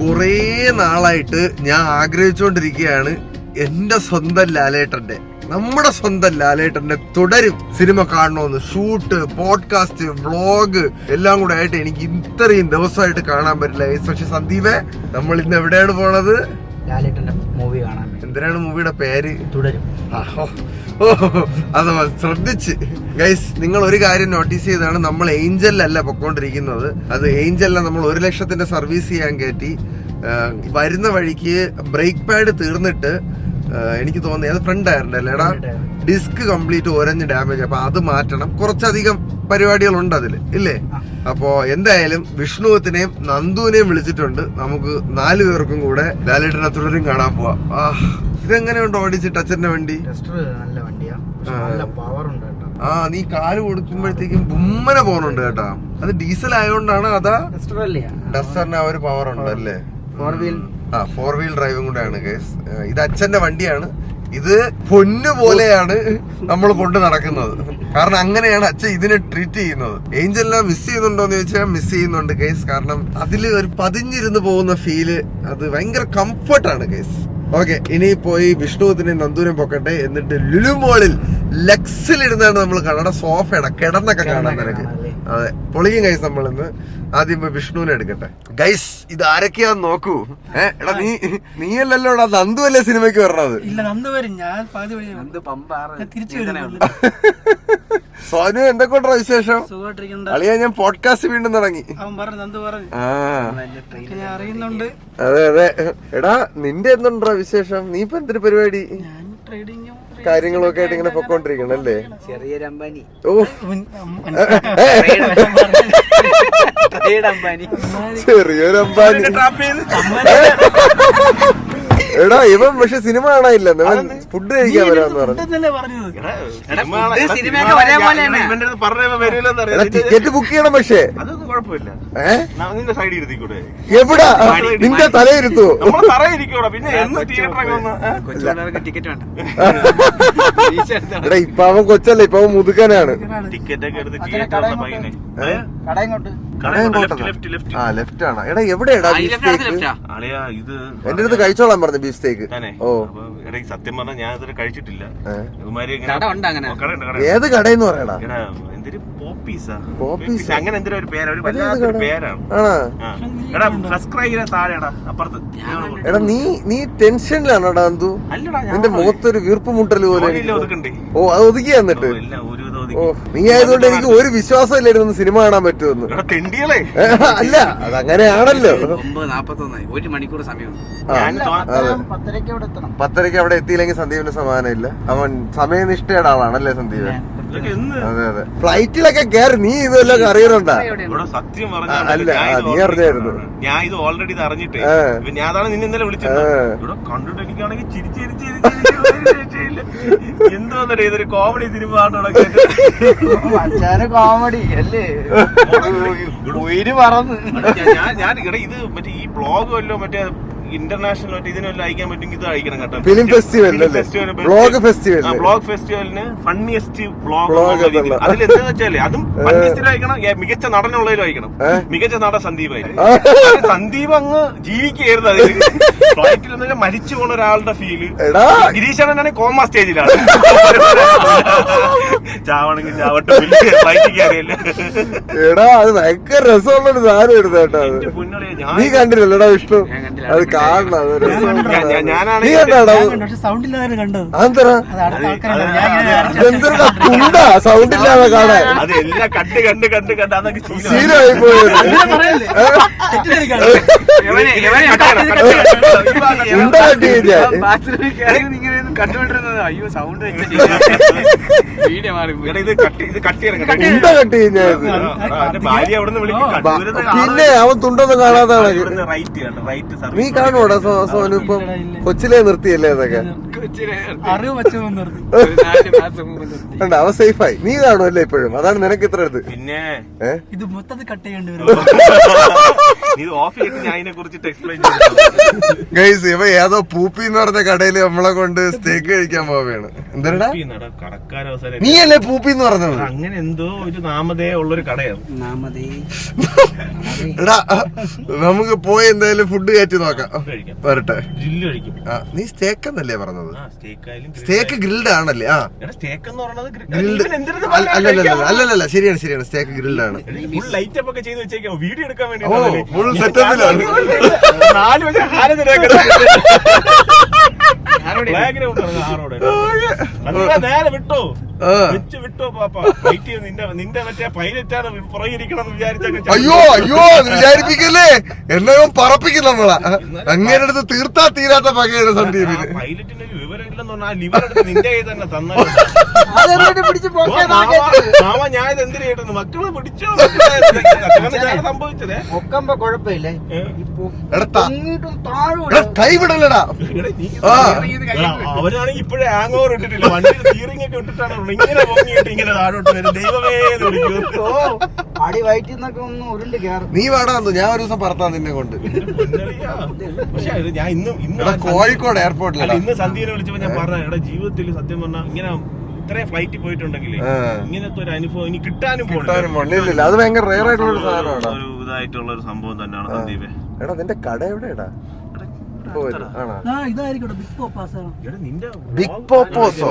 കുറേ നാളായിട്ട് ഞാൻ ആഗ്രഹിച്ചുകൊണ്ടിരിക്കുകയാണ് എന്റെ സ്വന്തം ലാലേട്ടന്റെ, നമ്മുടെ സ്വന്തം ലാലേട്ടന്റെ തുടരും സിനിമ കാണണമെന്ന്. ഷൂട്ട്, പോഡ്കാസ്റ്റ്, വ്ളോഗ് എല്ലാം കൂടെ ആയിട്ട് എനിക്ക് ഇത്രയും ദിവസമായിട്ട് കാണാൻ പറ്റില്ല. പക്ഷെ സന്ദീപേ, നമ്മൾ ഇന്ന് എവിടെയാണ് പോണത്? ലാലേട്ടന്റെ മൂവി കാണാൻ. എന്തിനാണ് മൂവിയുടെ പേര്? തുടരും. അഥവാ ശ്രദ്ധിച്ച് ഗൈസ്, നിങ്ങൾ ഒരു കാര്യം നോട്ടീസ് ചെയ്താണ്, നമ്മൾ ഏഞ്ചലിലല്ല പൊക്കോണ്ടിരിക്കുന്നത്. അത് ഏഞ്ചലില നമ്മൾ 1 ലക്ഷത്തിന്റെ സർവീസ് ചെയ്യാൻ കയറ്റി. വരുന്ന വഴിക്ക് ബ്രേക്ക് പാഡ് തീർന്നിട്ട് എനിക്ക് തോന്നി അത് ഫ്രണ്ട് ടയറിന്റെ അല്ലേടാ, ഡിസ്ക് കംപ്ലീറ്റ് ഒരഞ്ഞ് ഡാമേജ്. അപ്പൊ അത് മാറ്റണം. കുറച്ചധികം പരിപാടികളുണ്ട് അതില്, ഇല്ലേ? അപ്പോ എന്തായാലും വിഷ്ണുവത്തിനെയും നന്ദുവിനെയും വിളിച്ചിട്ടുണ്ട്. നമുക്ക് 4 പേർക്കും കൂടെ ലാലേട്ടനെ തുടരും കാണാൻ പോവാം. ഇതെങ്ങനെയുണ്ട് ഓടിച്ചിട്ട് അച്ഛന്റെ വണ്ടി? നല്ല വണ്ടിയാ, നല്ല പവർ ഉണ്ട് കേട്ടോ. നീ കാല് കൊടുക്കുമ്പോഴത്തേക്കും ബുമ്മനെ പോകുന്നുണ്ട് കേട്ടാ. അത് ഡീസൽ ആയതുകൊണ്ടാണ്. അതാ ഡസ്റ്ററിന് ആ ഒരു പവർ ഉണ്ട് അല്ലേ? 4 വീൽ ഡ്രൈവും കൂടെയാണ് കേസ്. ഇത് അച്ഛന്റെ വണ്ടിയാണ്. ഇത് പൊന്നു പോലെയാണ് നമ്മൾ കൊണ്ട് നടക്കുന്നത്. കാരണം അങ്ങനെയാണ് അച്ഛൻ ഇതിനെ ട്രീറ്റ് ചെയ്യുന്നത്. ഏഞ്ചലിനെ മിസ് ചെയ്യുന്നുണ്ടോന്ന് ചോദിച്ചാൽ മിസ് ചെയ്യുന്നുണ്ട് കേസ്. കാരണം അതില് ഒരു പതിഞ്ഞിരുന്ന് പോകുന്ന ഫീല്, അത് ഭയങ്കര കംഫർട്ടാണ് കേസ്. ഓക്കെ, ഇനി പോയി വിഷ്ണുവിനെയും നന്ദുവിനെയും പൊക്കട്ടെ. എന്നിട്ട് ലുലു മോളിൽ ലക്സിലിരുന്നാണ് നമ്മൾ കണ്ണട സോഫയുടെ കിടന്നൊക്കെ കാണാൻ നിനക്ക്. അതെ, പൊളിക്കും ഗൈസ്. നമ്മൾ ഇന്ന് ആദ്യം പോയി വിഷ്ണുവിനെ എടുക്കട്ടെ. ഗൈസ്, ഇത് ആരൊക്കെയാന്ന് നോക്കൂ. എടാ നീയല്ലല്ലോടാ, നന്ദു അല്ലേ സിനിമയ്ക്ക് വരണത്? സോനു, എന്തൊക്കെയാ വിശേഷം? അളിയാ, ഞാൻ പോഡ്കാസ്റ്റ് വീണ്ടും തുടങ്ങി. അതെ അതെ. എടാ, നിന്റെ എന്തുണ്ടാ വിശേഷം? നീ ഇപ്പൊ എന്തൊരു പരിപാടി? കാര്യങ്ങളൊക്കെ ആയിട്ട് ഇങ്ങനെ പൊക്കോണ്ടിരിക്കണം അല്ലേ? ചെറിയൊരു അംബാനി. ചെറിയൊരു അംബാനി. എടാ, ഇവൻ പക്ഷെ സിനിമ കാണാനില്ല, ഫുഡ് കഴിക്കാൻ വരാന്ന് പറഞ്ഞു. ടിക്കറ്റ് ബുക്ക് ചെയ്യണം. പക്ഷേ എവിടാ നിന്റെ തലയിരുത്തോ? എടാ, ഇപ്പൊ അവൻ കൊച്ചല്ലേ, ഇപ്പൊ അവൻ മുതുക്കനാണ്. ലെഫ്റ്റ് ആണോ? എടാ, എവിടെയാടാ ബീഫ് സ്റ്റേക്ക്? എന്റെ അടുത്ത് കഴിച്ചോളാൻ പറഞ്ഞു ബീഫ് സ്റ്റേക്ക്. സത്യം പറഞ്ഞാൽ ഞാൻ ഇതുവരെ കഴിച്ചിട്ടില്ല. ഏത് കടയെന്ന് പറയടാ? അങ്ങനെ എന്തൊരു ഒരു പേരാ, ഒരു വല്ലാത്തൊരു പേരാണ്. എടാ, നീ ടെൻഷനിലാണോടാ അന്തു? നിന്റെ മുഖത്തൊരു വീർപ്പ് മുട്ടല് പോലെ. ഓ, അത് ഒതുക്കി എന്നിട്ട്. ഓ, നീ ആയതുകൊണ്ട് എനിക്ക് ഒരു വിശ്വാസം ഇല്ലായിരുന്നു സിനിമ കാണാൻ പറ്റുമെന്ന്. അല്ല, അതങ്ങനെയാണല്ലോ. 1 മണിക്കൂർ സമയം. 10:30 അവിടെ എത്തിയില്ലെങ്കിൽ സന്ദീപിന് സമാധാനമില്ല. അവൻ സമയനിഷ്ഠയുടെ ആളാണല്ലേ സന്ദീപ്? അതെ അതെ. ഫ്ലൈറ്റിലൊക്കെ കയറി നീ ഇതെല്ലാം അറിയണുണ്ടാ? സത്യം അല്ല, നീ അറിഞ്ഞായിരുന്നു. ഞാൻ ഇത് ഓൾറെഡി ഇത് അറിഞ്ഞിട്ട് ഞാനാണ് നിന്നെ ഇന്നലെ വിളിച്ചത്. ഇവിടെ കണ്ടിട്ട് എനിക്കാണെങ്കിൽ എന്തോന്നേ, ഇതൊരു കോമഡി സിനിമ കോമഡി അല്ലേ? ഞാൻ ഇത് മറ്റേ ഈ ബ്ലോഗ് വല്ലോ മറ്റേ ഇന്റർനാഷണൽ മറ്റേ ഇതിനെല്ലാം അയക്കാൻ പറ്റുമെങ്കിൽ ഇത് അയക്കണം കേട്ടോ. ഫിലിം ഫെസ്റ്റിവൽ, ബ്ലോഗ് ഫെസ്റ്റിവലിന് ഫണ്ണിയസ്റ്റ് ബ്ലോഗ്. അതിലെന്താന്ന് വെച്ചാല് അതും ഫണ്ണിയസ്റ്റിലും അയക്കണം, മികച്ച നടനുള്ളതിലും അയക്കണം. മികച്ച നടൻ സന്ദീപായിരുന്നു. സന്ദീപ് അങ്ങ് ജീവിക്കുകയായിരുന്നു അതിൽ. ഫ്ലൈറ്റിൽ നിന്ന് മരിച്ചു പോണ ഒരാളുടെ ഫീല്. ഗിരീഷണനാണെങ്കിൽ കോമ സ്റ്റേജിലാണ്. ചാവണെങ്കിൽ ചാവട്ടെ, ഫ്ലൈറ്റിൽ കയറിയല്ലേ. എടാ, അത് ഭയങ്കര രസമുള്ളൊരു സാധനം എടുത്ത കേട്ടോ. നീ കണ്ടില്ലല്ലോടാ വിഷ്ണു? അത് കാണണം. സൗണ്ട് ഇല്ലാതെ കാണാൻ അതെല്ലാം കണ്ട് കണ്ട് കണ്ട് കണ്ട് അതൊക്കെ ശീലമായി പോയത്. ഉണ്ട കട്ടി കഴിഞ്ഞാൽ അയ്യോ സൗണ്ട് ഉണ്ട കട്ടി കഴിഞ്ഞാൽ പിന്നെ അവൻ തുണ്ടൊന്നും കാണാതാണ്. നീ കാണുവോടാ സോനു? ഇപ്പം കൊച്ചിലെ നിർത്തിയല്ലേ അതൊക്കെ? അറിവ് വെച്ചവൻ നിർത്തി 4 മാസം മുമ്പ് നിർത്തി. കണ്ടോ, അവ സേഫായി. നീ കാണുമല്ലേ ഇപ്പോഴും, അതാണ് നിനക്ക് ഇത്ര ഇത്. പിന്നെ ഇത് മൊത്തത്തിൽ കട്ട് ചെയ്യേണ്ടി വരും. ഇത് ഓഫ് ചെയ്തിട്ട് ഞാൻ അതിനെ കുറിച്ചിട്ട് എക്സ്പ്ലെയിൻ ചെയ്തു. ഗൈസ്, ഇവ ഏതോ പൂപ്പി എന്ന് പറഞ്ഞ കടയില് നമ്മളെ കൊണ്ട് സ്റ്റേക്ക് കഴിക്കാൻ പോവുകയാണ്. എന്താ കടക്കാരവസാനം നീയല്ലേ പൂപ്പി എന്ന് പറഞ്ഞത്? അങ്ങനെ എന്തോ ഒരു നാമധേയ ഉള്ളൊരു കടയാണ്. എടാ, നമുക്ക് പോയി എന്തായാലും ഫുഡ് കയറ്റി നോക്കാം. വരട്ടെ. ഗ്രില്ല് കഴിക്കും. നീ സ്റ്റേക്ക് എന്നല്ലേ പറഞ്ഞത്? സ്റ്റേക്ക് ഗ്രിൽഡ് ആണല്ലേ? ആ, സ്റ്റേക്ക് എന്ന് പറയുന്നത് ഗ്രിൽഡ് അല്ലല്ല, ശരിയാണ് സ്റ്റേക്ക് ഗ്രിൽഡ് ആണ്. ഫുൾ ലൈറ്റ് അപ്പ് ഒക്കെ ചെയ്ത് വെച്ചേക്കാം വീഡിയോ എടുക്കാൻ വേണ്ടി. ഓ, ഫുൾ സെറ്റപ്പിലാണ്. 4 വരെ നേരെ വിട്ടോ വിട്ടോ പാപ്പ. നിന്റെ മറ്റേ പൈലറ്റാണ് പുറകിരിക്കണം വിചാരിച്ചൊക്കെ. അയ്യോ അത് വിചാരിപ്പിക്കല്ലേ, എന്നെ പറപ്പിക്കും നമ്മളെ. അങ്ങനെ അടുത്ത് തീർത്താ തീരാത്ത പകയാണ് സന്ദീപിന്. പൈലറ്റിന് ഒരു വിവരം ഇല്ലെന്ന് പറഞ്ഞാൽ ലിവർ എടുത്ത് നിന്റെ കയ്യിൽ തന്നെ തന്നെ. ഞാൻ ഇത് എന്തിനു കേട്ടു, മക്കളെ പിടിച്ചോ സംഭവിച്ചതേ. ഒക്കുമ്പോ കുഴപ്പമില്ലേ, കൈവിടല്ലടാ. അവരാണെങ്കിൽ ഇപ്പോഴേ ഹാങ് ഓവർ ഇട്ടിട്ടില്ല, വണ്ടി സ്റ്റിയറിംഗ് ഒക്കെ ഇട്ടിട്ടാണ് ഇങ്ങനെ പൊങ്ങിയിട്ട് ഇങ്ങനെ താഴോട്ട് വരും. ദൈവമേ വിളിക്കൂ. അടി വയറ്റിൽ നിന്നൊക്കെ ഒന്ന് ഉരുണ്ട് കയറും. നീ വാടാന്നു, ഞാൻ ഒരു ദിവസം പറത്താ നിന്നെ കൊണ്ട്. പക്ഷെ ഞാൻ ഇന്ന് കോഴിക്കോട് എയർപോർട്ടിൽ ഇന്ന് സന്ധ്യനെ വിളിച്ചപ്പോ ഞാൻ പറഞ്ഞ, എടാ ജീവിതത്തിൽ സത്യം പറഞ്ഞാൽ ഇങ്ങനെ ഇത്രയും ഫ്ലൈറ്റിൽ പോയിട്ടുണ്ടെങ്കിൽ ഇങ്ങനത്തെ ഒരു അനുഭവം ഇനി കിട്ടാനും പോണില്ല. അത് ഭയങ്കര റെയർ ആയിട്ടുള്ള ഒരു സാധനമാണ്. ഒരു ഇതായിട്ടുള്ള ഒരു സംഭവം തന്നെയാണ് സന്ദീപേ. എടാ, നിന്റെ കട എവിടെയാടാ? ബിഗ് പോപ്പോസോ?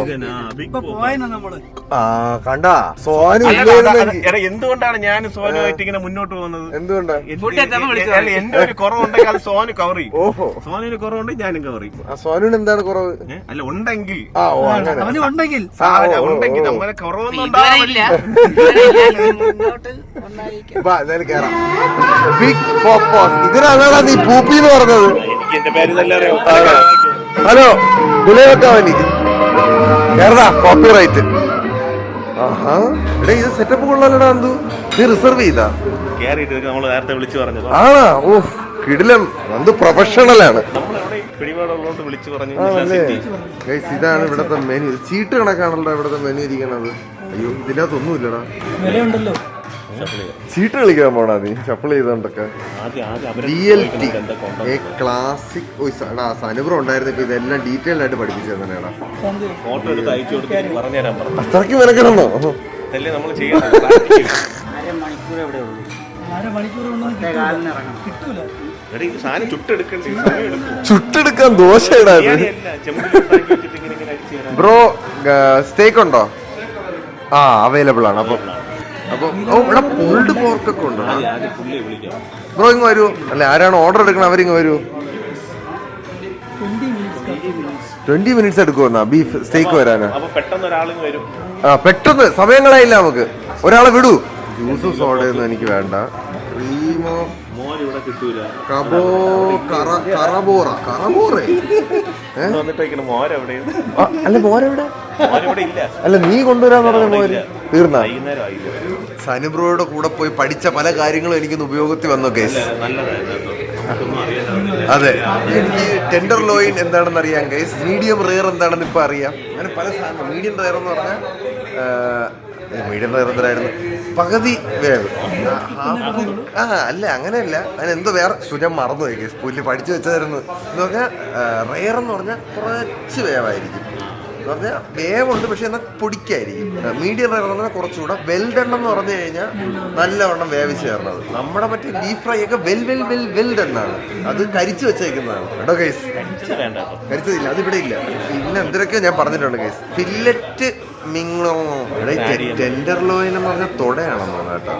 കണ്ടാ സോനു എന്തുകൊണ്ടാണ് ഞാൻ സോനുമായിട്ട് ഇങ്ങനെ മുന്നോട്ട് പോകുന്നത്? എന്തുകൊണ്ടാ? എന്റെ ഒരു കുറവുണ്ടെങ്കിൽ അത് സോനു കവർ ചെയ്യും. ഓഹോ, സോനുവിന് കുറവുണ്ടെങ്കിൽ ഞാനും കവർ ചെയ്യും. സോനുവിന് എന്താണ് കുറവ്? അല്ല, ഉണ്ടെങ്കിൽ ഉണ്ടെങ്കിൽ നമ്മളെ കുറവൊന്നും ഉണ്ടാവില്ല. ബിഗ് പോപ്പോസ്, ഇതിനാണോ നീ പൂപ്പി എന്ന് പറഞ്ഞത്? എനിക്ക് എന്റെ പേര് തന്നെ അറിയാം. ഹലോ, ഗുണവക്കാവനി കേരള കോപ്പിറൈറ്റ്. ആഹാ, എടാ ഇത് സെറ്റപ്പ് കൊള്ളാലടാ. എന്തു നീ റിസർവ് ചെയ്താ? കേറിയിട്ട് നമ്മള് നേരത്തെ വിളിച്ചു പറഞ്ഞത്. ആണോ? ഓ, കിടിലം. എന്ത് പ്രൊഫഷണലാണ്. ഇതാണ് ഇവിടത്തെ മെനു. ചീട്ട് കണക്കാണല്ലോ ഇവിടത്തെ മെനു ഇരിക്കണത്. അയ്യോ, ഇതിനകത്തൊന്നും ഇല്ലടാ. ചീട്ട് കളിക്കാൻ പോണാ നീ ഷപ്പിൾ ചെയ്തോണ്ടൊക്കെ. ക്ലാസിക് സനുബ്രം ഉണ്ടായിരുന്നു. ഇപ്പൊ ഇതെല്ലാം ഡീറ്റെയിൽ ആയിട്ട് പഠിപ്പിച്ചു തന്നെയാടാ. അത്രയ്ക്ക് മെനക്കെടണോ? ചുട്ടെടുക്കാൻ ദോശയിടാ. ബ്രോ, സ്റ്റേക്ക് ഉണ്ടോ? അവൈലബിൾ ആണ്. അപ്പൊ ഇവിടെ പുൾഡ് പോർക്കൊക്കെ ഉണ്ടോ? ബ്രോ ഇങ്ങ് വരൂ. അല്ലെ, ആരാണ് ഓർഡർ എടുക്കണം അവരിങ്ങ് വരൂ. 20 മിനിറ്റ്സ് എടുക്കുമെന്നാ ബീഫ് സ്റ്റേക്ക് വരാനാ? പെട്ടെന്ന് സമയങ്ങളായില്ല നമുക്ക്. ഒരാളെ വിടൂ. ജ്യൂസും സോഡയൊന്നും എനിക്ക് വേണ്ട. ക്രീമോ അല്ല, മോരെവിടെ? അല്ല, നീ കൊണ്ടുവരാന്ന് പറഞ്ഞ മോര് തീർന്ന. സനുബ്രോയുടെ കൂടെ പോയി പഠിച്ച പല കാര്യങ്ങളും എനിക്കൊന്ന് ഉപയോഗത്തിൽ വന്നു ഗൈസ്. അതെ, എനിക്ക് ടെൻഡർ ലോയിൻ എന്താണെന്ന് അറിയാം ഗൈസ്. മീഡിയം റെയർ എന്താണെന്ന് ഇപ്പൊ അറിയാം. അങ്ങനെ പല സാധനം. മീഡിയം റെയർ എന്ന് പറഞ്ഞാൽ മീഡിയം റെയർ എന്തായിരുന്നു? പകുതി വേവ്. അല്ല, അങ്ങനെയല്ല. അതിനെന്തോ വേറെ സുജം മറന്നു പോയി ഗൈസ്. പുല്ല് പഠിച്ചു വെച്ചായിരുന്നു. എന്ന് പറഞ്ഞാൽ റെയർ എന്ന് പറഞ്ഞാൽ കുറച്ച് വേവായിരിക്കും. എന്ന് പറഞ്ഞാൽ വേവുണ്ട്, പക്ഷെ എന്നാൽ പൊടിക്കായിരിക്കും. മീഡിയം റെയർ എന്ന് പറഞ്ഞാൽ കുറച്ചുകൂടെ. വെൽഡൺ എന്ന് പറഞ്ഞു കഴിഞ്ഞാൽ നല്ലവണ്ണം വേവിച്ച് ചേർന്നത്. നമ്മുടെ മറ്റേ ബീഫ് ഫ്രൈ ഒക്കെ വെൽഡണ്ണാണ്. അത് കരിച്ചു വെച്ചേക്കുന്നതാണ് കേട്ടോ ഗൈസ്. കരിച്ചതില്ല, അത് ഇവിടെ ഇല്ല. പിന്നെ എന്തിനൊക്കെയോ ഞാൻ പറഞ്ഞിട്ടുണ്ട് ഗൈസ്. ഫില്ലറ്റ് മിങ്ങളോ. ടെൻഡർ ലോയിൻ എന്ന് പറഞ്ഞാൽ തൊടയാണെന്ന് കേട്ടോ.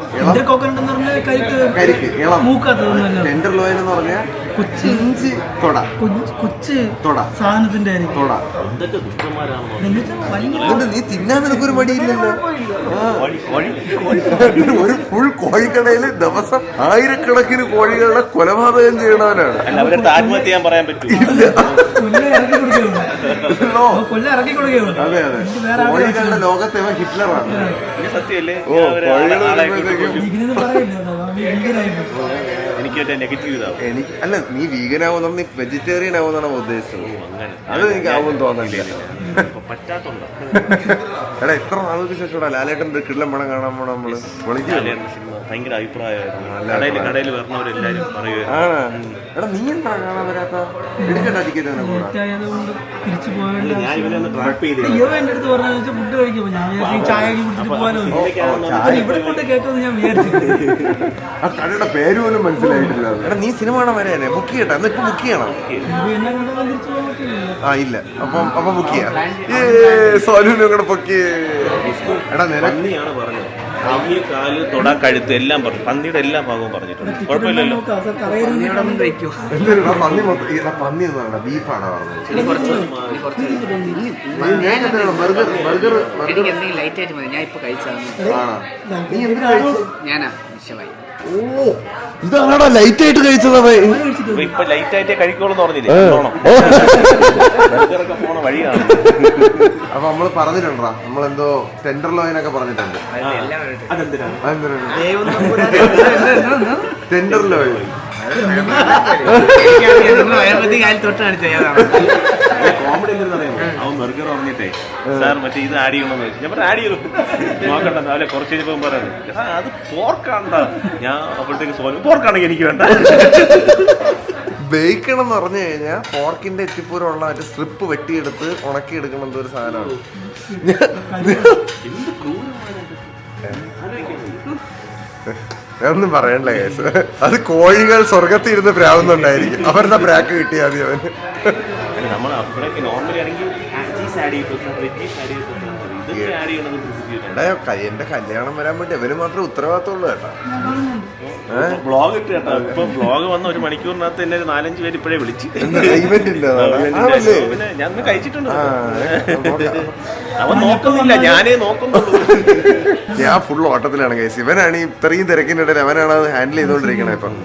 കരിക്ക് ഇളം. ടെൻഡർ ലോയിൻ എന്ന് പറഞ്ഞാൽ ഇഞ്ചി തൊട. സാധനത്തിന്റെ തൊട. നീ തിന്നാൻ നിനക്കൊരു മടിയില്ലല്ലോ. ഒരു ഫുൾ കോഴിക്കടയില് ദിവസം ആയിരക്കണക്കിന് കോഴികളുടെ കൊലപാതകം ചെയ്യണവനാണ്. ആത്മഹത്യ ചെയ്യാൻ പറയാൻ പറ്റില്ല. അതെ അതെ, കോഴികളുടെ ലോകത്തെ ഹിറ്റ്ലറാണ്. സത്യമല്ലേ? എനിക്ക് നെഗറ്റീവ് ഇതാവും. എനിക്ക് അല്ല, നീ വീഗൻ ആവുന്ന നീ വെജിറ്റേറിയൻ ആവുന്നാണ് ഉദ്ദേശിച്ചത്. അങ്ങനെ അത് എനിക്ക് ആവും തോന്നില്ല. പറ്റാത്തുണ്ടോ? എടാ എത്ര നാൾക്ക് ശേഷം ലാലേട്ടൻ്റെ കിടിലം പടം കാണാൻ പോണം നമ്മള്. സിനിമ ഭയങ്കര അഭിപ്രായമായിരുന്നു. കടയിൽ വരണവരെല്ലാരും പറയുമായിരുന്നു. എടാ നീ എന്താ കാണാൻ വരാത്ത? എടുക്കണ്ട ടിക്കറ്റ് തന്നെ കൂടാ. ഞാൻ ഇവനെ ഒന്ന് ട്രാപ്പ് ചെയ്ത് എന്റെ അടുത്ത് പറഞ്ഞാൽ ഫുഡ് കഴിക്കുമ്പോ ഞാൻ ചായ കുടിച്ചിട്ട് പോകാനോ ഇവിടെ കൊണ്ട് കേട്ടോന്ന് ഞാൻ വിചാരിച്ചു. ആ കടയുടെ പേര് പോലും മനസ്സിലായിട്ടില്ല. എടാ നീ സിനിമ കാണാൻ വരാനേ ബുക്ക് ചെയ്യട്ടെ. എന്നിട്ട് ബുക്ക് ചെയ്യണം. ആ ഇല്ല, അപ്പം ബുക്ക് ചെയ്യാം. സോനുവിനെ കൂടെ ബുക്ക്. എടാ പന്നിയാണ് പറഞ്ഞത്. കൈ, കാല്, തൊട, കഴുത്ത് എല്ലാം പറഞ്ഞു. പന്നിയുടെ എല്ലാ ഭാഗവും പറഞ്ഞിട്ടുണ്ട്. കുഴപ്പമില്ലല്ലോ. പന്നി മൊത്തം പന്നി എന്നാണ് ബീഫാണ് പറഞ്ഞത്. എനിക്ക് എന്തെങ്കിലും ലൈറ്റ് ആയിട്ട് മതി. ഞാൻ ഇപ്പൊ കഴിച്ചാണ്. നീ എന്തിനാ കഴിച്ചത്? ഞാനാ വിഷമായി. ഓ ഇതാണോടാ ലൈറ്റ് ആയിട്ട് കഴിച്ചത്? ഇപ്പൊ ലൈറ്റ് ആയിട്ടേ കഴിക്കോളെന്ന് പറഞ്ഞില്ലേ? പോണ വഴിയാണ്. അപ്പൊ നമ്മള് പറഞ്ഞിട്ടുണ്ടാ, നമ്മളെന്തോ ടെൻഡർ ലോയിനൊക്കെ പറഞ്ഞിട്ടുണ്ട്. ടെൻഡർ ലോയ് കോമഡി എന്താ പറയുമ്പോ അവൻ ബർഗർ പറഞ്ഞിട്ടേ സാർ മറ്റേ ഇത് ആഡ് ചെയ്യണമെന്ന് ചോദിച്ചു. ഞാൻ പറഞ്ഞു ആഡ് ചെയ്തു നോക്കണ്ട. അവലെ കുറച്ച് കഴിഞ്ഞപ്പോ പറയുന്നത് അത് പോർക്കാണ്ട. ഞാൻ അപ്പോഴത്തേക്ക് പോർക്കാണെങ്കിൽ എനിക്ക് വേണ്ട. ബേക്കണം എന്ന് പറഞ്ഞു കഴിഞ്ഞാൽ പോർക്കിന്റെ എത്തിപ്പൂരമുള്ള മറ്റേ സ്ട്രിപ്പ് വെട്ടിയെടുത്ത് ഉണക്കി എടുക്കണം ഒരു സാധനമാണ്. ഒന്നും പറയണ്ട കേസ്. അത് കോഴികൾ സ്വർഗത്തിൽ ഇരുന്ന് പ്രാവുന്നുണ്ടായിരിക്കും. അവരുടെ പ്രാക്ക് കിട്ടിയാൽ മതി അവന്. നമ്മൾ അവിടെയൊക്കെ നോർമലി ആണെങ്കിൽ ചീസ് ആഡ് ചെയ്തിട്ട് വെജീസ് ആഡ് ചെയ്തിട്ട് ഇതൊക്കെ ആഡ് ചെയ്യണമെന്ന് എന്റെ കല്യാണം വരാൻ വേണ്ടി അവന് മാത്രമേ ഉത്തരവാദിത്തമുള്ളൂ കേട്ടോ. വ്ളോഗ് ഇട്ട് കേട്ടോ. ഇപ്പൊ വ്ളോഗ് വന്ന 1 മണിക്കൂറിനകത്ത് എന്നെ 4-5 പേര് ഇപ്പോഴേ വിളിച്ചു. പിന്നെ ഞാൻ കഴിച്ചിട്ടുണ്ട്. അവൻ നോക്കുന്നില്ല, ഞാനേ നോക്കുന്നുള്ളൂ. ഞാൻ ഫുൾ ഓട്ടത്തിലാണ് കേസ്. ഇവനാണ് ഇത്രയും തിരക്കിനിടയിൽ അവനാണ് അത് ഹാൻഡിൽ ചെയ്തോണ്ടിരിക്കണേ. ഇപ്പം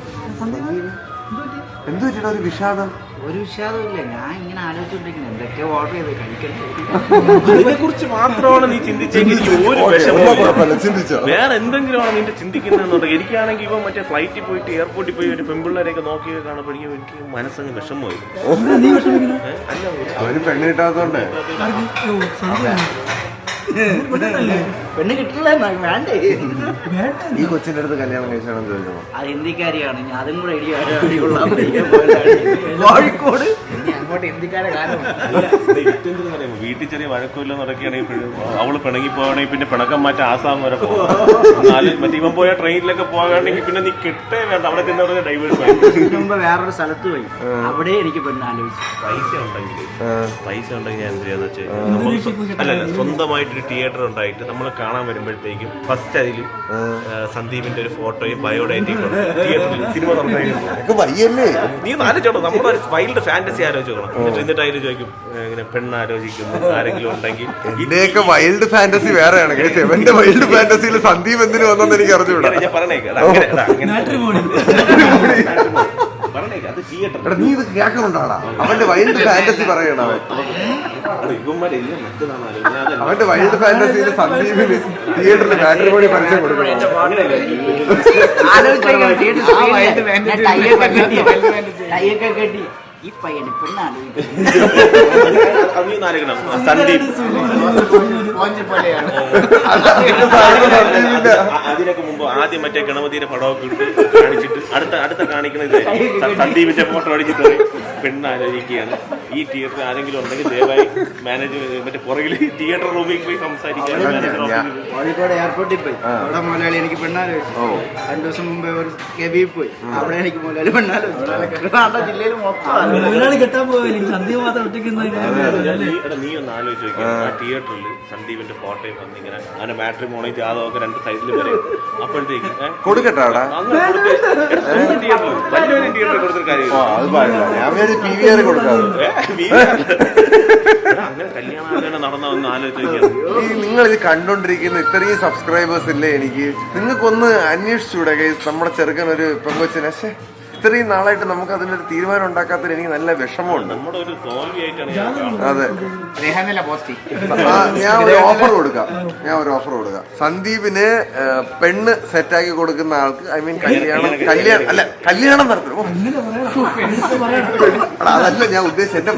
എന്തു പറ്റിയ ഒരു വിഷാദം? ഒരു വിഷാദമില്ല. ഞാൻ ഇങ്ങനെ ആലോചിച്ചോണ്ടിരിക്കുന്നത് എന്തൊക്കെ ഓർഡർ ചെയ്ത് കഴിക്കണ്ടേ. അതിനെ കുറിച്ച് മാത്രമാണ് നീ ചിന്തിച്ചെങ്കിൽ ഒരു ചിന്തിച്ചോ? വേറെ എന്തെങ്കിലും ആണ് നിന്റെ ചിന്തിക്കുന്നതെന്നുണ്ടെങ്കിൽ. എനിക്കാണെങ്കിൽ ഇപ്പം മറ്റേ ഫ്ലൈറ്റിൽ പോയിട്ട് എയർപോർട്ടിൽ പോയി ഒരു പെൺപിള്ളേരെയൊക്കെ നോക്കി കാണുമ്പോഴേക്കും എനിക്ക് മനസ്സങ്ങ് വിഷമമായി. അവന് പെണ്ണ് കിട്ടാത്തതുകൊണ്ട് പെണ്ണ് കിട്ടില്ല വേണ്ടേ. ഈ കൊച്ചിന്റെ അടുത്ത് കല്യാണം കഴിച്ചാണെന്ന് ചോദിക്കണം. അത് ഹിന്ദിക്കാരിയാണ്. ഞാൻ അതും കൂടെ കോഴിക്കോട് അങ്ങോട്ട് ഹിന്ദിക്കാരെ കാലം. വീട്ടിൽ ചെറിയ വഴക്കമില്ലെന്ന് നടക്കുകയാണെങ്കിൽ അവള് പിണങ്ങി പോവാണെങ്കിൽ പിന്നെ പിണക്കം മാറ്റം ആസാം വരെ പോകും. മറ്റേ ഇവൻ പോയ ട്രെയിനിലൊക്കെ പോകാണെങ്കിൽ പിന്നെ നീ കിട്ടേ വേണ്ട. അവിടെ ചെന്ന് ഡൈവേഴ്സ് മുമ്പ് വേറൊരു സ്ഥലത്ത് പോയി. അവിടെ എനിക്ക് പെണ്ണ് ആലോചിച്ചു. പൈസ ഉണ്ടെങ്കിൽ ഞാൻ എന്ത് ചെയ്യാന്ന് വെച്ചാൽ അല്ല സ്വന്തമായിട്ടൊരു തിയേറ്റർ ഉണ്ടായിട്ട് നമ്മൾ കാണാൻ വരുമ്പോഴത്തേക്കും ഫസ്റ്റ് അതിൽ സന്ദീപിന്റെ ഒരു ഫോട്ടോയും ബയോഡേറ്റയും തിയേറ്ററിൽ സിനിമ വയ്യല്ലേ? നീ ആലോചിച്ചോളൂ. നമ്മുടെ ഒരു വൈൽഡ് ഫാന്റസി ആലോചിച്ചോളാം. എന്നിട്ട് അതിൽ ചോദിക്കും ഇങ്ങനെ പെണ്ണ് ആലോചിക്കുന്നു ആരെങ്കിലും ഉണ്ടെങ്കിൽ. ഇതിന്റെയൊക്കെ വൈൽഡ് ഫാന്റസി വേറെയാണ്. എന്റെ വൈൽഡ് ഫാന്റസിയിൽ സന്ദീപ് എന്തിനു വന്നെന്ന് എനിക്ക് അറിഞ്ഞൂടാ. ഞാൻ പറഞ്ഞേക്കാം അത് തിയേറ്റർ. നീ ഇത് കേൾക്കുന്നുണ്ടാടാ? അവന്റെ വൈൽഡ് ഫാന്റസി പറയണ. അവന്റെ വൈൽഡ് ഫാന്റസിയിൽ സന്ദീപിന് തിയേറ്ററിൽ മാട്രിമോണി പരസ്യം കൊടുക്കണം. കെട്ടി ഈ പയ്യന് പെണ്ണാലോചിക്കും. സന്ദീപ് അതിനൊക്കെ മുമ്പ് ആദ്യം മറ്റേ ഗണപതിയുടെ പടമൊക്കെ ഇട്ട് കാണിച്ചിട്ട് അടുത്ത കാണിക്കുന്നത് സന്ദീപിന്റെ ഫോട്ടോ അടിച്ചിട്ട് പെണ്ണാലോചിക്കുകയാണ്. ഈ തിയേറ്ററിൽ ആരെങ്കിലും ഉണ്ടെങ്കിൽ ദയവായി മാനേജർ മറ്റേ പുറകിൽ തിയേറ്റർ റൂമിൽ പോയി സംസാരിക്കാൻ. കോഴിക്കോട് എയർപോർട്ടിൽ പോയി. അവിടെ മുതലാളി എനിക്ക് പെണ്ണാലോചിച്ചു. 2 ദിവസം മുമ്പേ ഒരു കെബിയിൽ പോയി. അവിടെ എനിക്ക് മുതലാളി പെണ്ണാലോചിച്ചു. ജില്ലയിൽ മൊത്തം കെട്ടാൻ പോയി. സന്ദീപ് മാത്രം ഒറ്റയ്ക്ക് നീ ഒന്ന് ആലോചിച്ച് നോക്കിയാൽ ആ തിയേറ്ററിൽ സന്ദീപിന്റെ ഫോട്ടോയും വന്നിങ്ങനെ അങ്ങനെ മാട്രിമോണി ജാതകമൊക്കെ 2 സൈഡിൽ വരെ. അപ്പോഴത്തേക്ക് കൊടുക്കട്ടാ അങ്ങനെ തിയേറ്ററിൽ വലിയൊരു തിയേറ്ററിൽ കൊടുത്തൊരു കാര്യം അങ്ങനെ കല്യാണം നടന്ന ആലോചിച്ച് നിങ്ങൾ ഇത് കണ്ടോണ്ടിരിക്കുന്ന ഇത്രയും സബ്സ്ക്രൈബേഴ്സ് ഇല്ലേ എനിക്ക്? നിങ്ങൾക്കൊന്ന് അന്വേഷിച്ചൂടെ? നമ്മുടെ ചെറുക്കൻ ഒരു പെങ്കൊച്ചിനെ ഇത്രയും നാളായിട്ട് നമുക്ക് അതിനൊരു തീരുമാനം ഉണ്ടാക്കാത്തതിൽ എനിക്ക് നല്ല വിഷമമുണ്ട്. നമ്മുടെ ഒരു തോൽവിയായിട്ടാണ്. അതെ, റെഹാനല്ല പോസ്റ്റ്. ഞാൻ ഒരു ഓഫർ കൊടുക്കാം. സന്ദീപിന് പെണ്ണ് സെറ്റാക്കി കൊടുക്കുന്ന ആൾക്ക്, ഐ മീൻ കല്യാണം നടത്തണം. അതല്ല ഞാൻ ഉദ്ദേശിച്ചത്,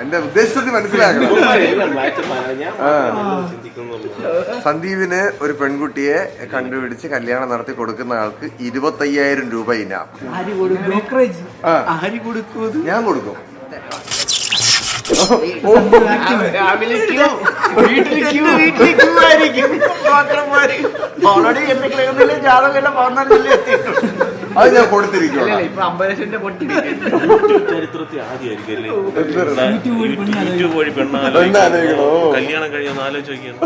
എന്റെ ഉദ്ദേശത്തിൽ മനസ്സിലാക്കണം. സന്ദീപിന് ഒരു പെൺകുട്ടിയെ കണ്ടുപിടിച്ച് കല്യാണം നടത്തി കൊടുക്കുന്ന ആൾക്ക് 25,000 രൂപ ഇനാം. ഞാൻ കൊടുക്കും. അത് ഞാൻ കൊടുത്തിരിക്കും. ചരിത്രത്തിൽ കല്യാണം കഴിയാന്ന് ആലോചിക്കുകയാണ്.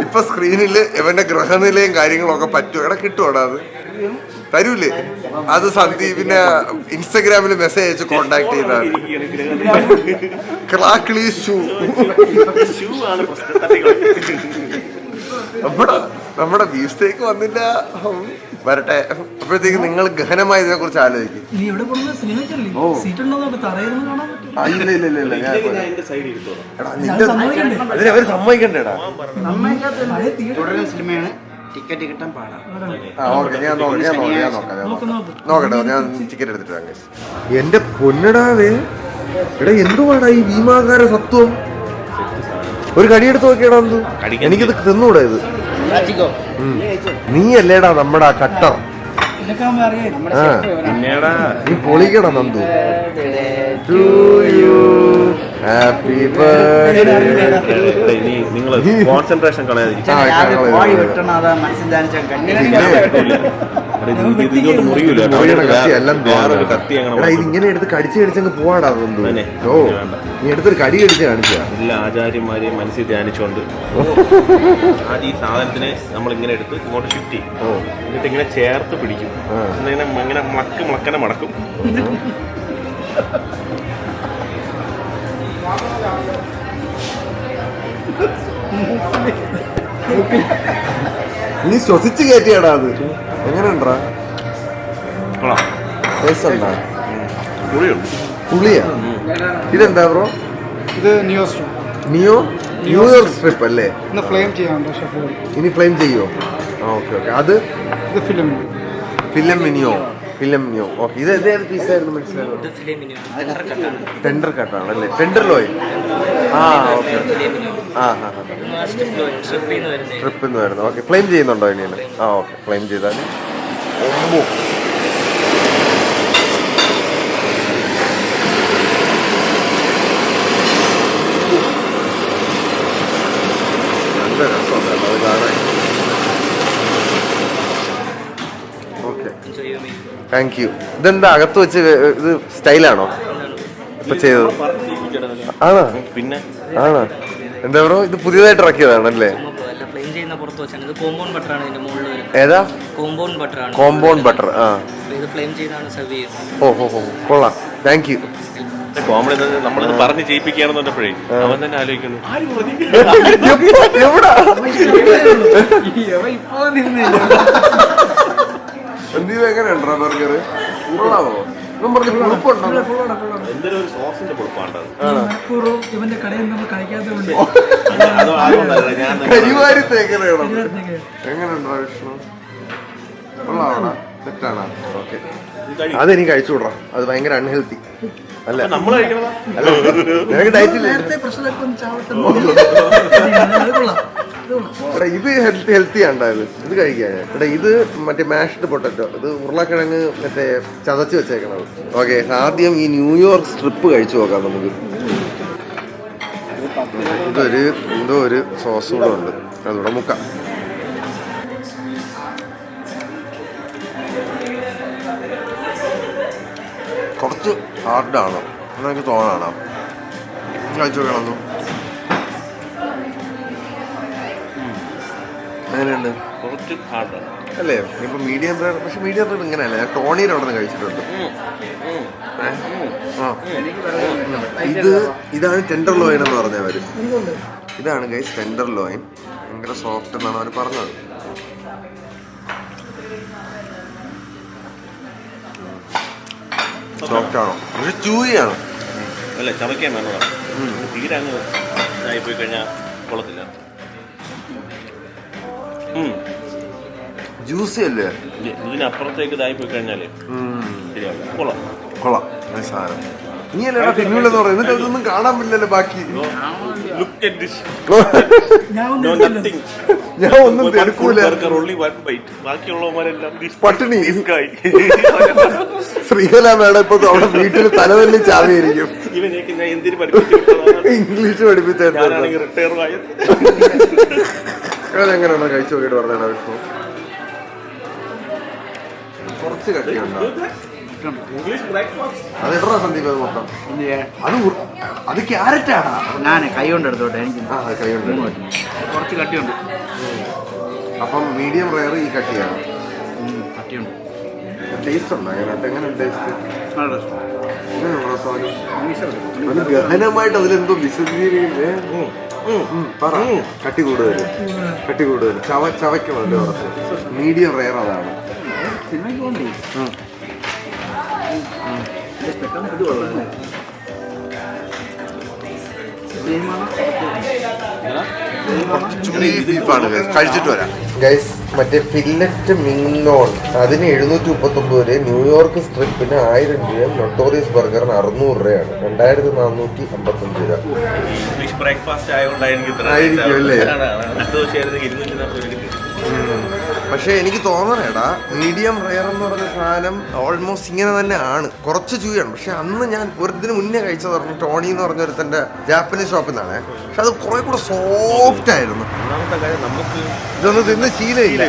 ഇപ്പൊ സ്ക്രീനില് ഇവന്റെ ഗ്രഹനിലയും കാര്യങ്ങളൊക്കെ പറ്റും. എടാ കിട്ടുവാടാ, അത് തരൂലേ? അത് സന്ദീപിന്റെ ഇൻസ്റ്റഗ്രാമിൽ മെസ്സേജ് അയച്ച് കോണ്ടാക്ട് ചെയ്താൽ നമ്മുടെ ബീഫ്സ്റ്റേക്ക് വന്നില്ല. വരട്ടെ. അപ്പോഴത്തേക്ക് നിങ്ങൾ ഗഹനമായി ഇതിനെ കുറിച്ച് ആലോചിക്കും. അതിന് അവർ സമ്മതിക്കണ്ടേടാ. സിനിമയാണ്, ടിക്കറ്റ് കിട്ടാൻ പാടാണ്. ഞാൻ നോക്കട്ടെ, ഞാൻ ടിക്കറ്റ് എടുത്തിട്ട് വാങ്ങി. എന്റെ പൊന്നടാവേ, എടാ എന്തുവാടാ ഈ ഭീമാകാര സത്വം? ഒരു കടിയെടുത്ത് നോക്കിയടാ, എന്തു എനിക്കിത് തിന്നൂടാ ഇത്. നീ അല്ലേടാ നമ്മുടെ ആ കട്ടർ. നീ പൊളിക്കടാ നന്ദു. Happy birthday. നിങ്ങൾ കോൺസെൻട്രേഷൻ കളയാതിരിക്കും. ഇതിങ്ങനെ എടുത്ത് കടിച്ച് കടിച്ചങ്ങ് പോവാടാ നന്ദു. ഓ, നീ എടുത്തൊരു കടി കടിച്ച് കാണിച്ച. എല്ലാ ആചാര്യന്മാരെയും മനസ്സിൽ ധ്യാനിച്ചുകൊണ്ട് ആദ്യം ഈ സാധനത്തിനെ നമ്മൾ ഇങ്ങനെ എടുത്ത് ഇങ്ങോട്ട് ഷിഫ്റ്റ് ചെയ്യും. എന്നിട്ട് ഇങ്ങനെ ചേർത്ത് പിടിക്കും. ഇങ്ങനെ മക്കനെ മടക്കും. നീ ശ്വസിച്ച് കയറ്റിയാടാ അത്. എങ്ങനെയുണ്ടാ? പുളിയാ? ഇതെന്താ ബ്രോ? ഇത് ന്യൂയോർക്ക് സ്ട്രിപ്പ് അല്ലേ? ഇനി ഫ്ലെയിം ചെയ്യോ? ഓക്കെ. അത് ഫിലം മിനിയോ. ഓക്കെ. ഇത് ഏത് പീസായിരുന്നു മനസ്സിലായോ? ടെൻഡർ കട്ടാണ് അല്ലേ? ടെൻഡർ ലോയിൻ. ഓക്കെ. സ്ട്രിപ്പിൽ നിന്ന് വരുന്നത്. ഓക്കെ. ഫ്ലെയിം ചെയ്യുന്നുണ്ടോ ഇനിയാണ്? ഓക്കെ. ഫ്ലെയിം ചെയ്താൽ നല്ല രസമുണ്ടല്ലോ അത് കാണാൻ. Okay, thank you. ഇതെന്താ അകത്ത് വെച്ച് ഇത് സ്റ്റൈലാണോ ഇപ്പൊ ചെയ്തത്? ആണോ? പിന്നെ ആണോ? എന്താ ബ്രോ, ഇത് പുതിയതായിട്ട് ഇറക്കിയതാണല്ലേ? ഏതാ? Compound butter. ഓഹോ, കൊള്ളാം. Thank you. കോമഡി നമ്മളിത് പറഞ്ഞ് ചെയ്യിപ്പിക്കുകയാണെന്നുണ്ടപ്പോഴേ അവൻ തന്നെ ആലോചിക്കുന്നു, എവിടാ എങ്ങനെയുണ്ടോ ബർഗർ? കൊള്ളാമോ? എന്തൊരു ഒരു സോസിന്റെ പൊടുപ്പാണ് ഇവന്റെ കടയിൽ നമ്മൾ കഴിക്കാത്തതുകൊണ്ട് എങ്ങനെയുണ്ടോ വിഷ്ണു? കൊള്ളാവണ? സെറ്റാണോ? ഓക്കെ. അതെനിക്ക് കഴിച്ചു വിടാം. അത് ഭയങ്കര അൺഹെൽത്തി അല്ല. നമ്മൾ കഴിക്കണതാ? നിനക്ക് ഡയറ്റില്ല. എടാ ഇത് ഹെൽത്തി ആണ്ടായത്. ഇത് കഴിക്കാൻ. എടാ ഇത് മറ്റേ മാഷ്ഡ് പൊട്ടറ്റോ. ഇത് ഉരുളക്കിഴങ്ങ് മറ്റേ ചതച്ച് വെച്ചേക്കണത്. ഓക്കെ, ആദ്യം ഈ ന്യൂയോർക്ക് സ്ട്രിപ്പ് കഴിച്ചു നോക്കാം നമുക്ക്. എന്തോ ഒരു സോസ് കൂടെ ഉണ്ട്, അതുകൂടെ മുക്കാം. കുറച്ച് ഹാർഡാണ് എന്നെനിക്ക് തോന്നാണ്. കഴിച്ചു നോക്കണം. അങ്ങനെയുണ്ട്. കുറച്ച് ഹാർഡാണ് അല്ലേ? ഇപ്പൊ മീഡിയം റെയർ. പക്ഷെ മീഡിയം റെയർ ഇങ്ങനെയല്ല. ഞാൻ ടോണിയുടെ അവിടെ നിന്ന് കഴിച്ചിട്ടുണ്ട്. ഇതാണ് ടെൻഡർ ലോയിൻ എന്ന് പറഞ്ഞവര്. ഇതാണ് ഗൈസ് ടെൻഡർ ലോയിൻ. ഭയങ്കര സോഫ്റ്റ് എന്നാണ് അവർ പറഞ്ഞത്. സോഫ്റ്റ് ആണോ? പക്ഷെ ചൂയാണ്. അല്ല ചവയ്ക്കാൻ വേണ്ടതാണ്. തീരെ അങ്ങ് ഇതായി പോയി കഴിഞ്ഞാൽ കൊള്ളത്തില്ല. ജ്യൂസി അല്ലേ? ഇതിനപ്പുറത്തേക്ക് ഇതായി പോയി കഴിഞ്ഞാലേ ശരിയാവില്ല. കൊള്ളാം കൊള്ളാം സാധനം. നീ അല്ലേടാ തിന്നൂലെന്ന് പറയുന്നത്. എന്നിട്ട് അതൊന്നും കാണാൻ പറ്റില്ലല്ലോ ബാക്കി. ഞാൻ ഒന്നും തിരക്കൂല. പട്ടിണി. ശ്രീകല മേഡം ഇപ്പൊ അവിടെ വീട്ടിൽ തലവല്ലി ചാവിയായിരിക്കും. ഇംഗ്ലീഷ് പഠിപ്പിച്ചെങ്ങനെയാണോ കഴിച്ചു നോക്കിയിട്ട് പറഞ്ഞാണ് വിഷ്ണു? കുറച്ച് കട്ടിയുണ്ടോ? അതെടാ സന്ദീപ് അത് മൊത്തം അത് ക്യാരറ്റാണ്. ഞാൻ കൈ കൊണ്ട് എടുത്തോട്ടെ. എനിക്ക് കൈ കൊണ്ട് കുറച്ച് കട്ടിയുണ്ട്. അപ്പം മീഡിയം റയർ ഈ കട്ടിയാണ്. കട്ടിയുണ്ട്. ടേസ്റ്റ് ഉണ്ടോ? എങ്ങനെ ടേസ്റ്റ്? ഗഹനമായിട്ട് അതിലെന്തോ വിശദീകരിക്കില്ലേ? പറ. കട്ടി കൂടുതൽ ചവയ്ക്കണമല്ലോ കുറച്ച്. മീഡിയം റയർ അതാണ്. സിനിമയ്ക്ക് പോകണ്ടേ? ബീഫാണ് കഴിച്ചിട്ട് വരാം ഗൈസ്. മറ്റേ ഫില്ലറ്റ് മിഗ്നോൺ അതിന് 739 വരെ, ന്യൂയോർക്ക് സ്ട്രിപ്പിന് 1000 രൂപ, നൊട്ടോറിയസ് ബർഗറിന് 600 രൂപയാണ്. 2455 രൂപ. ബ്രേക്ക്ഫാസ്റ്റ് ആയിരിക്കും അല്ലേ? 2 പക്ഷെ എനിക്ക് തോന്നണേടാ മീഡിയം റെയർ എന്ന് പറഞ്ഞ സാധനം ഓൾമോസ്റ്റ് ഇങ്ങനെ തന്നെ ആണ്. കുറച്ച് ചൂയാണ്. പക്ഷെ അന്ന് ഞാൻ ഒരിതിന് മുന്നേ കഴിച്ചത് പറഞ്ഞു ടോണി എന്ന് പറഞ്ഞ ഒരുത്തന്റെ ജാപ്പനീസ് ഷോപ്പിൽ നിന്നാണ്. പക്ഷെ അത് കുറെ കൂടെ സോഫ്റ്റ് ആയിരുന്നു. ഇതൊന്നും തിന്ന് ശീലമില്ല.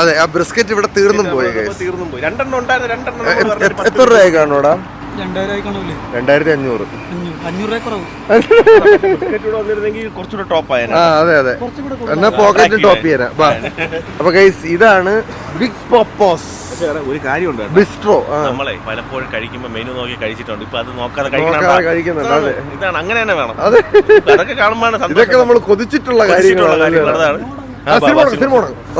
അതെ, ആ ബ്രിസ്ക്കറ്റ് ഇവിടെ തീർന്നും പോയി. എത്ര രൂപയായി കാണൂടാ? 2500. അതെ അതെ. എന്നാ പോക്കറ്റ് ടോപ്പ് ചെയ്യാം. അപ്പൊ ഗൈസ് ഇതാണ് ബിഗ് പോപ്പോസ്. ഒരു കാര്യമുണ്ട്, ബിസ്ട്രോ. നമ്മളെ പലപ്പോഴും കഴിക്കുമ്പോ മെനു നോക്കി കഴിച്ചിട്ടുണ്ട്. ഇപ്പൊ അത് നോക്കാതെ കഴിക്കുന്നുണ്ട്. ഇതാണ്, അങ്ങനെ തന്നെ വേണം. അതെ, അതൊക്കെ കാണുമ്പോൾ ഇതൊക്കെ നമ്മൾ കൊതിച്ചിട്ടുള്ള കാര്യങ്ങളാണ്.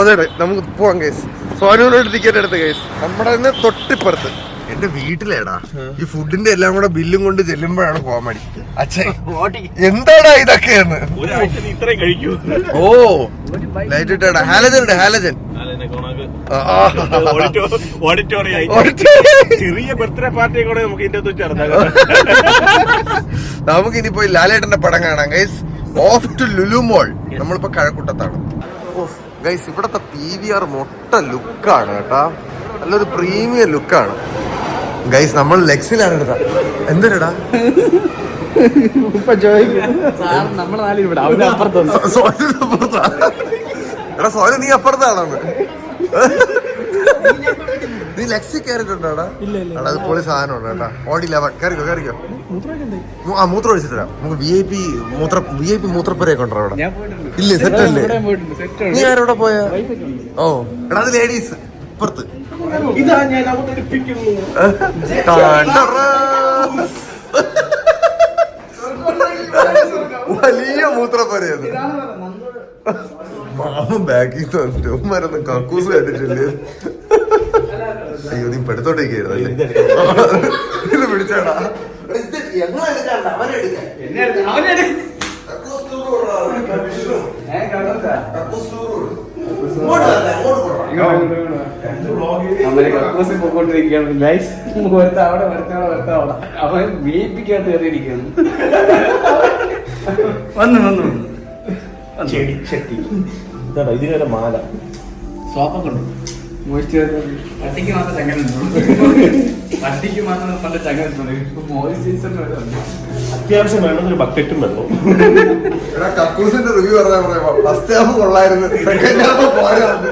അതെ, നമുക്ക് പോവാം ഗൈസ്. സോനുവിനോട് ടിക്കറ്റ് എടുത്ത് ഗൈസ്. നമ്മുടെ തൊട്ടിപ്പുറത്ത് എന്റെ വീട്ടിലേടാ ഈ ഫുഡിന്റെ എല്ലാം കൂടെ ബില്ലും കൊണ്ട് ചെല്ലുമ്പോഴാണ് കോമഡി. അച്ഛൻ എന്താടാ ഇതൊക്കെയെന്ന്. ഇത്രയും കഴിക്കൂ. ഓ ലൈറ്റ് ഇട്ടാ. ഹാലജൻ ചെറിയ ബർത്ത്ഡേ പാർട്ടി കൂടെ നമുക്ക് ഇതിന്റെ ചേർത്താം. നമുക്കിനി പോയി ലാലേട്ടന്റെ പടം കാണാം ഗൈസ്. ഓഫ് ടു ലുലു മോൾ. നമ്മളിപ്പോ കഴക്കൂട്ടത്താണ് ഗൈസ്. ഇവിടത്തെ PVR മൊട്ട ലുക്കാണ് കേട്ടാ. നല്ലൊരു പ്രീമിയം ലുക്കാണ് ഗൈസ്. നമ്മൾ ലെക്സിലാണ് എടുത്ത. എന്തരടാ എടാ സോന, നീ അപ്പുറത്താണെന്ന്. നീ ലെക്സി കയറിട്ടുണ്ടോടാ? അത് പൊളി സാധനമുണ്ട് കേട്ടാ. ഓടില്ല, കയറിക്കോ. മൂത്രം ഒഴിച്ചിട്ടാ. നമുക്ക് VIP മൂത്രപ്പുരയൊക്കെ ഉണ്ടോ അവിടെ? ഇല്ലേ? സെറ്റ് അല്ലേ? നീ ആരോടെ പോയാ? ഓ എടാ, അത് ലേഡീസ് ഇപ്പുറത്ത്. ഇതാ ഞാൻ അവതരിപ്പിക്കുന്നു. വലിയ മൂത്രപ്പുരയത്. മാമൻ ബാക്കിൽ മരുന്ന് കക്കൂസ് കണ്ടിട്ടില്ലേ? അയ്യോ, നീ പെടുത്തോട്ടേക്കായിരുന്നല്ലേ? ഇത് പിടിച്ചാടാ. പോയിക്കൊണ്ടിരിക്കുകയാണ് ഗൈസ്. അവിടെ അവൻ വീപ്പിക്കകത്ത് കയറിയിരിക്കുകയാണ്. വന്നു ചെടി ചട്ടി ഇതിനെ മാല സോപ്പൊക്കെ ഉണ്ട്. പട്ടിക്ക് മാത്രം ചങ്ങലുണ്ട്. പട്ടിക്ക് മാത്രം പല ചങ്ങലുണ്ട്. മോയിസ്ചറൈസറിന് വരെ ഉണ്ട്. അത്യാവശ്യം വേണമെന്നൊരു ബക്കറ്റും വെള്ളം. കക്കൂസിന്റെ റിവ്യൂ പറഞ്ഞാൽ പറയുമ്പോ ഫസ്റ്റ് ഹാഫ് കൊള്ളായിരുന്നു, സെക്കൻഡ് ഹാഫ് പോരായിരുന്നു.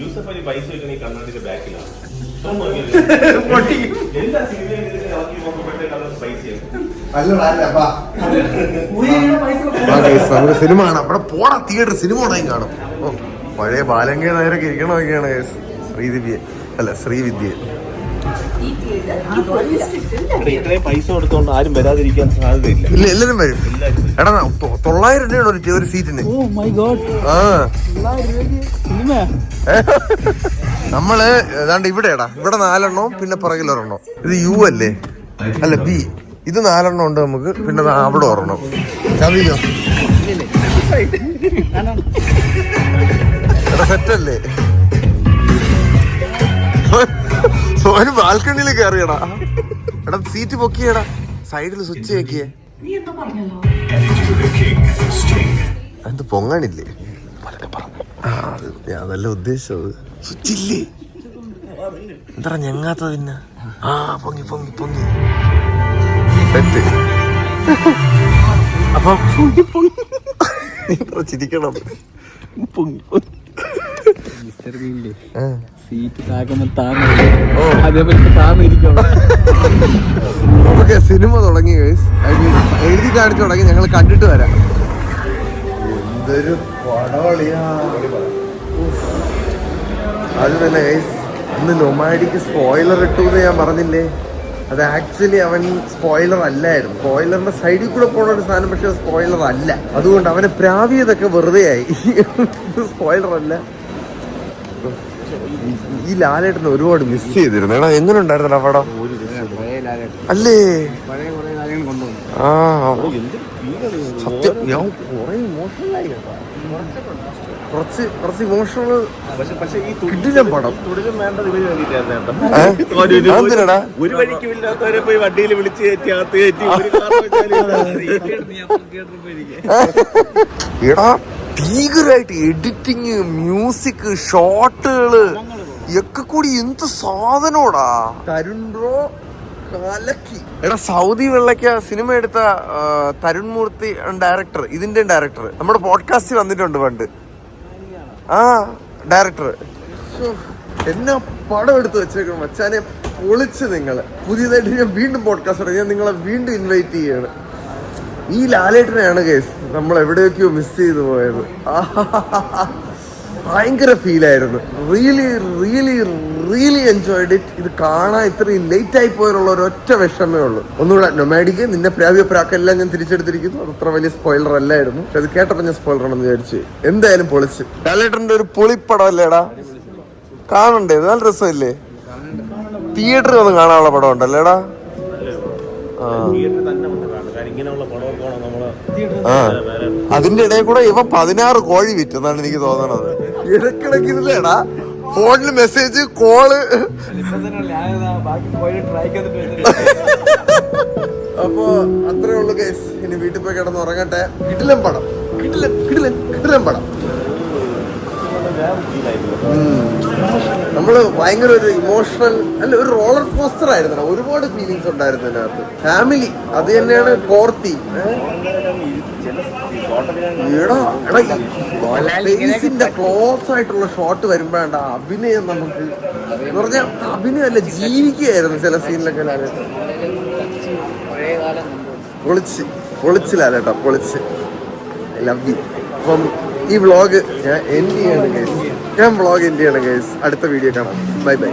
യൂസഫ് അലി പൈസ വെക്കണ ഈ കണ്ണാടിന്റെ ബാക്കിലാണ്. എല്ലാ സിനിമയും നമുക്ക് സിനിമ കാണാം. അവിടെ പോണ തിയേറ്റർ സിനിമ ഉണങ്ങി കാണും. ഓ, പഴയ ബാലങ്ക നായരൊക്കെ ഇരിക്കണമൊക്കെയാണ് ശ്രീവിദ്യ. ഇത്രയും പൈസ കൊടുത്തോണ്ട് ആരും വരാതിരിക്കാൻ സാധ്യതയില്ല. ഇല്ല, എല്ലാരും വരും. എടാ 900 രൂപയാണ് ഒരു സീറ്റിന്. നമ്മള് ഏതാണ്ട് ഇവിടെടാ, ഇവിടെ 4 എണ്ണവും പിന്നെ പുറകിലൊരെണ്ണം. ഇത് യു അല്ലേ, അല്ല ബി. ഇത് 4 എണ്ണം ഉണ്ട് നമുക്ക്, പിന്നെ അവിടെ ഒരെണ്ണം. ചാവിയിലോ എടാ സെറ്റല്ലേ? സോനു ബാൽക്കണിയിൽ കയറിയടാ. എടാ സീറ്റ് പൊക്കിയടാ, സൈഡിൽ സ്വിച്ച് വെക്കിയേ. എന്ത് പൊങ്ങാനില്ലേ? ഞാൻ നല്ല ഉദ്ദേശിച്ചത് സ്വിച്ച് ഇല്ലേ, എന്താ ഞങ്ങാത്ത പിന്നെ. ആ പൊങ്ങി പൊങ്ങി പൊങ്ങി സെറ്റ്. അപ്പൊ ചിരിക്കണം. സീറ്റ് അതേപോലെ നമുക്ക് സിനിമ തുടങ്ങി ഗൈസ്, എഴുതി കാണിച്ചു തുടങ്ങി. ഞങ്ങൾ കണ്ടിട്ട് വരാം. എന്തൊരു പടവളിയാ. അത് തന്നെ ഗൈസ്, അന്ന് നൊമാഡിക്ക് സ്പോയിലർ ഇട്ടു എന്ന് ഞാൻ പറഞ്ഞില്ലേ, അത് ആക്ച്വലി അവൻ സ്പോയിലർ അല്ലായിരുന്നു. സ്പോയിലറിന്റെ സൈഡിൽ കൂടെ പോണ ഒരു സാധനം, പക്ഷെ സ്പോയിലർ അല്ല. അതുകൊണ്ട് അവനെ പ്രാവിയതൊക്കെ വെറുതെ ആയി. സ്പോയിലർ അല്ല. ഈ ലാലേട്ടനെ ഒരുപാട് മിസ് ചെയ്തിരുന്നു. എടാ എങ്ങനെ ഉണ്ടായിരുന്നു പടം അല്ലേ? ആ സത്യം, ഞാൻ കുറെ ഇമോഷണലായി കേട്ടോ. കുറച്ച് ഇമോഷണൽ കിടിലം പടം. എന്തിനാടാ ഒരു വഴിക്കുമില്ലാത്തവരെ പോയി വണ്ടിയിൽ വിളിച്ച് കയറ്റി അകത്ത് കയറ്റി എടാ ഭീകരമായിട്ട് എഡിറ്റിങ്, മ്യൂസിക്, ഷോട്ടുകള് ഒക്കെ കൂടി എന്ത് സാധനോടാ. തരുൺ ബ്രോ കലക്കി. എടാ സൗദി വെള്ളയ്ക്ക സിനിമ എടുത്ത തരുൺ മൂർത്തി ഡയറക്ടർ, ഇതിന്റെ ഡയറക്ടർ നമ്മുടെ പോഡ്കാസ്റ്റിൽ വന്നിട്ടുണ്ട് പണ്ട്. ആ ഡയറക്ടർ എന്നാ പടം എടുത്ത് വെച്ചേക്കണം മച്ചാനെ, പൊളിച്ച്. നിങ്ങള് പുതിയതായിട്ട് ഞാൻ വീണ്ടും പോഡ്കാസ്റ്റ് തുടങ്ങി, ഞാൻ നിങ്ങളെ വീണ്ടും ഇൻവൈറ്റ് ചെയ്യാണ്. ഈ ലാലേട്ടനെയാണ് കേസ് നമ്മൾ എവിടെയൊക്കെയോ മിസ് ചെയ്തു പോയത്. ഭയങ്കര ഫീലായിരുന്നു. Really really really enjoyed it. ഇത് കാണാൻ ഇത്രയും ലേറ്റ് ആയി പോയുള്ള ഒരൊറ്റ വിഷമേ ഉള്ളൂ. ഒന്നുകൂടെ നൊമാഡിക്ക് നിന്നെ പ്രാവ്യപ്രാക്കെല്ലാം ഞാൻ തിരിച്ചെടുത്തിരിക്കുന്നു. അത് അത്ര വലിയ സ്പോയിലർ അല്ലായിരുന്നു, പക്ഷെ അത് കേട്ടപ്പോൾ ഞാൻ സ്പോയിലർ ആണെന്ന് വിചാരിച്ചു. എന്തായാലും പൊളിച്ച്. ലാലേട്ടന്റെ ഒരു പൊളിപ്പടം അല്ലേടാ, കാണണ്ടേ? നല്ല രസമല്ലേ? തിയേറ്ററിൽ വന്ന് കാണാനുള്ള പടം ഉണ്ടല്ലേടാ. അതിന്റെ ഇടയിൽ കൂടെ ഇവ 16 കോഴി വിറ്റെന്നാണ് എനിക്ക് തോന്നണത്. ഇടക്കിടക്കില്ലേടാ ഫോണില് മെസ്സേജ്, കോള്. അപ്പൊ അത്രേ ഉള്ളു കേസ്. ഇനി വീട്ടിൽ പോയി കിടന്ന് ഉറങ്ങട്ടെ. കിടിലൻ പടം, കിടിലൻ കിടിലൻ കിടിലൻ പടം. നമ്മള് ഭയങ്കര ഒരു ഇമോഷണൽ അല്ല, ഒരു റോളർ കോസ്റ്റർ ആയിരുന്നു. ഒരുപാട് ഫീലിങ്സ് ഉണ്ടായിരുന്നു അതിനകത്ത്. ഫാമിലി അത് തന്നെയാണ് കോർത്തി. ഫേസിന്റെ ക്ലോസ് ആയിട്ടുള്ള ഷോട്ട് വരുമ്പോഴാണ് അഭിനയം. നമുക്ക് എന്ന് പറഞ്ഞാൽ അഭിനയം അല്ല, ജീവിക്കുകയായിരുന്നു ചില സീനിലൊക്കെ. ലാലേട്ട പൊളിച്ച് പൊളിച്ച്, ലാലേട്ട പൊളിച്ച്. I love you. അപ്പം ഈ വ്ളോഗ് ഞാൻ എൻഡ് ചെയ്യണം ഗൈസ്. അടുത്ത വീഡിയോ കാണാം. Bye bye.